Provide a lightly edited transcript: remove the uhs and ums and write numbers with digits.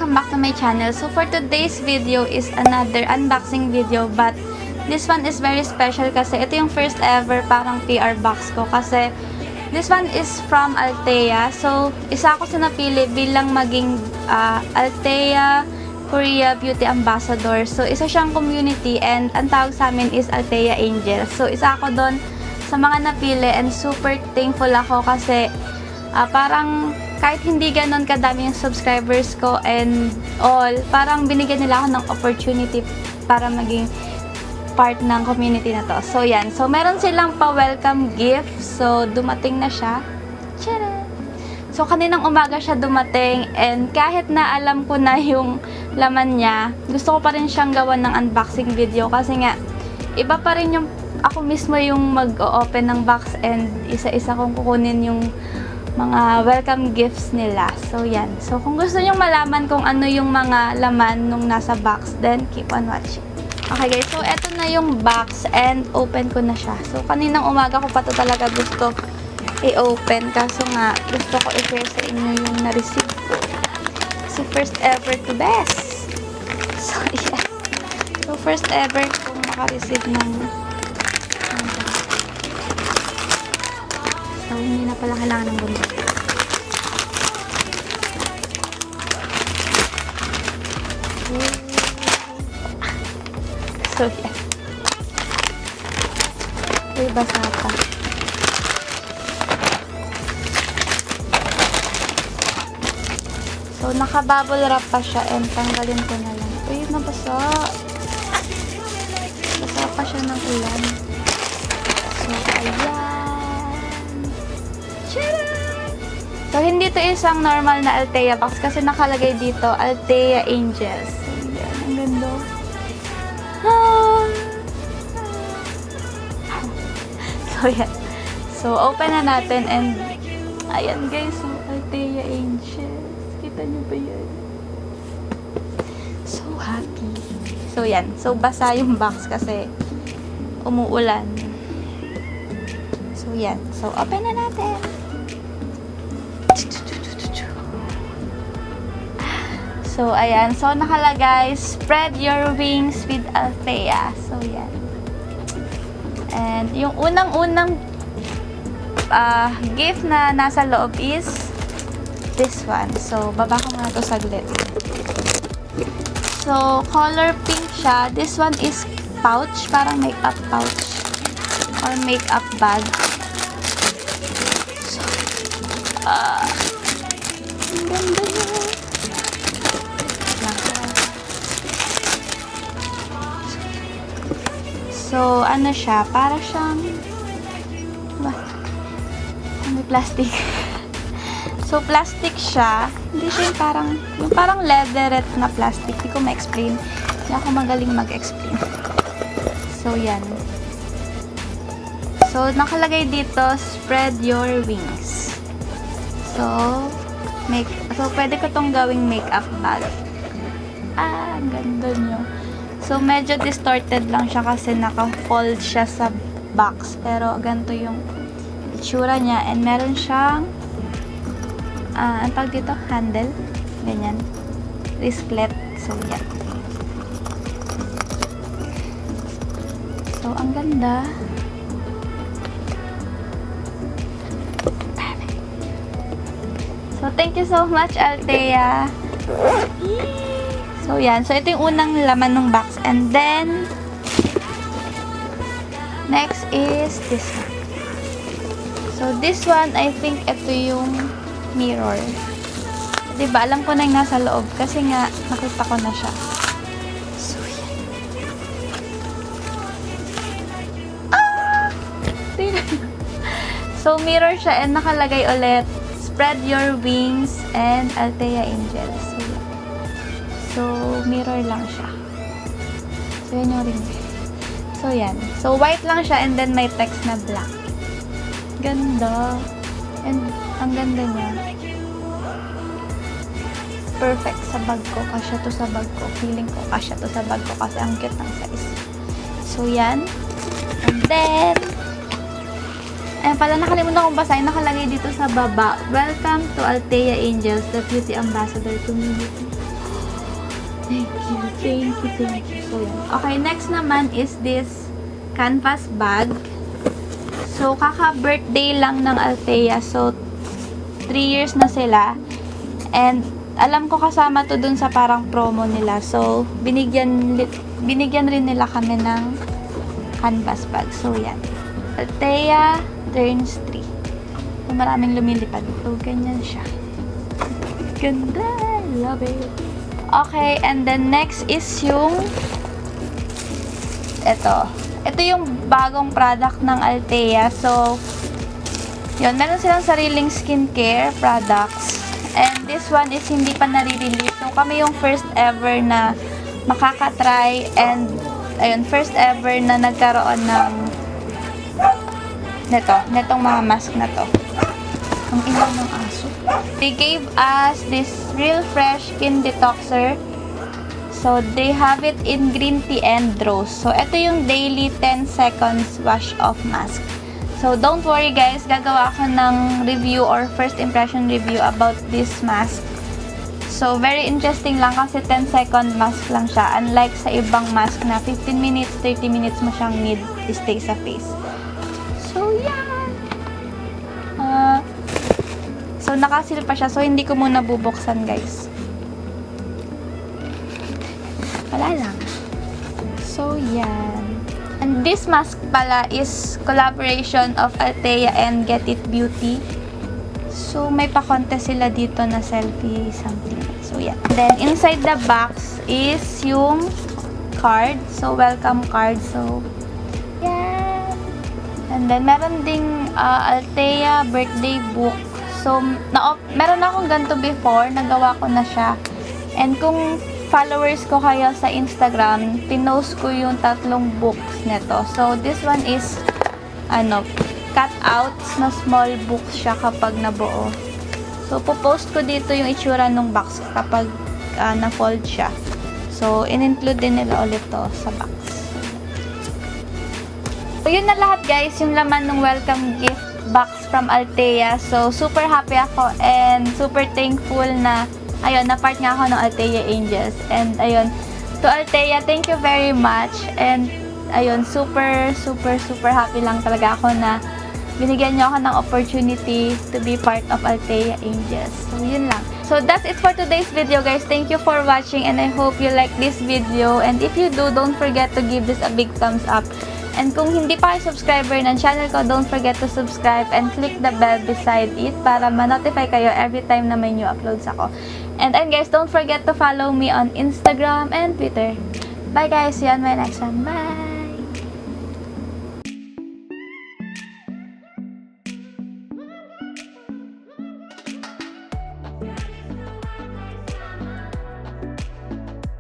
welcome back to my channel. So for today's video is another unboxing video, but this one is very special kasi ito yung first ever parang PR box ko kasi this one is from Althea. So isa ako sa napili bilang maging Althea Korea Beauty Ambassador. So isa siyang community and ang tawag sa amin is Althea Angel. So isa ako doon sa mga napili and super thankful ako kasi parang kahit hindi ganon kadami yung subscribers ko and all, parang binigyan nila ako ng opportunity para maging part ng community na to. So, yan. So, meron silang pa-welcome gift. So, dumating na siya. Tcharam! So, kaninang umaga siya dumating and kahit na alam ko na yung laman niya, gusto ko pa rin siyang gawan ng unboxing video kasi nga, iba pa rin yung ako mismo yung mag-open ng box and isa-isa kong kukunin yung mga welcome gifts nila. So, yan. So, kung gusto nyo malaman kung ano yung mga laman nung nasa box, then keep on watching. Okay guys, so eto na yung box and open ko na siya. So, kaninang umaga ko pa to talaga gusto i-open. Kaso nga, gusto ko i-share sa inyo yung na-receive ko. Kasi first ever to best. So, yeah. So, first ever kong maka-receive ng so, hindi na pala kailangan ng bundok. So, yeah. Uy, basa pa. So, naka-bubble wrap pa siya and tanggalin ko na lang. Uy, nabasa. Basa pa siya ng ulan. So, ayan. So, hindi to isang normal na Althea box kasi nakalagay dito, Althea Angels. So, yan. Ang ganda. So, yan. So, open na natin and ayan guys, so, Althea Angels. Kita nyo ba yan? So, happy. So, yan. So, basa yung box kasi umuulan. So, yan. So, open na natin. So, ayan. So, nakalagay, spread your wings with Althea. So, yan. And, yung unang-unang gift na nasa loob is this one. So, baba ko muna ito saglit. So, color pink siya. This one is pouch. Parang makeup pouch. Or makeup bag. So, ang ganda niya. So, ano siya? Para siyang may plastic. So, plastic siya. Hindi siya yung parang leatherette na plastic. Hindi ko ma-explain. Hindi ako magaling mag-explain. So, yan. So, nakalagay dito, spread your wings. So, pwede ko tong gawing makeup bag. Ang ganda nyo. So, medyo distorted lang siya kasi naka-fold siya sa box. Pero, ganito yung itsura niya. And meron siyang ang tawag dito, handle. Ganyan. Wristlet. So, yan. So, ang ganda. So, thank you so much, Althea. So, yan. So, ito yung unang laman ng box. And then, next is this one. So, this one, I think ito yung mirror. Diba? Alam ko na yung nasa loob. Kasi nga, nakita ko na siya. So, yan. So, mirror siya and nakalagay ulit, spread your wings and Althea Angels. So, yan. So, mirror lang siya. So, yan yung ring. So, yan. So, white lang siya and then may text na black. Ganda. And, ang ganda niya. Perfect sa bag ko. Kasya to sa bag ko. Feeling ko kasya to sa bag ko kasi ang cute ng size. So, yan. And then, ayun pala, nakalimutan kong basahin. Nakalagay dito sa baba, welcome to Althea Angels, the Beauty Ambassador Community. Thank you, thank you, thank you. So, yan. Okay, next naman is this canvas bag. So, kaka-birthday lang ng Althea. So, 3 years na sila. And, alam ko kasama to dun sa parang promo nila. So, binigyan rin nila kami ng canvas bag. So, yan. Althea turns 3. So, maraming lumilipad. So, ganyan siya. Ganda! Love it! Okay, and then next is yung ito yung bagong product ng Althea. So, yun, meron silang sariling skincare products. And this one is hindi pa nare-release. So, kami yung first ever na makakatry. And, ayun, first ever na nagkaroon ng netong mga mask na to. Ang ilaw ng aso. They gave us this real fresh skin detoxer. So, they have it in green tea and rose. So, ito yung daily 10 seconds wash off mask. So, don't worry guys, gagawa ako ng review or first impression review about this mask. So, very interesting lang kasi 10-second mask lang siya. Unlike sa ibang mask na 15 minutes, 30 minutes mo siyang need to stay sa face. So, yan! So, nakasil pa siya. So, hindi ko muna bubuksan guys. Wala lang. So, yan. And this mask pala is collaboration of Althea and Get It Beauty. So, may pa-contest sila dito na selfie something. So, yan. Then, inside the box is yung card. So, welcome card. So, yan. And then, meron ding Althea birthday book. So, meron akong ganito before. Nagawa ko na siya. And kung followers ko kayo sa Instagram, pinost ko yung 3 books nito. So, this one is, cut-outs na small books siya kapag nabuo. So, popost ko dito yung itsura ng box kapag na-fold siya. So, in-include din nila ulit to sa box. So, yun na lahat guys, yung laman ng welcome gift box from Althea. So, super happy ako and super thankful na ayun, na-part nga ako ng Althea Angels. And ayun, to Althea, thank you very much. And ayun, super happy lang talaga ako na binigyan niyo ako ng opportunity to be part of Althea Angels. So, yun lang. So, that's it for today's video, guys. Thank you for watching and I hope you like this video. And if you do, don't forget to give this a big thumbs up. And kung hindi pa kayo subscriber ng channel ko, don't forget to subscribe and click the bell beside it para ma-notify kayo every time na may new uploads ako. And guys, don't forget to follow me on Instagram and Twitter. Bye guys! See you on my next one. Bye!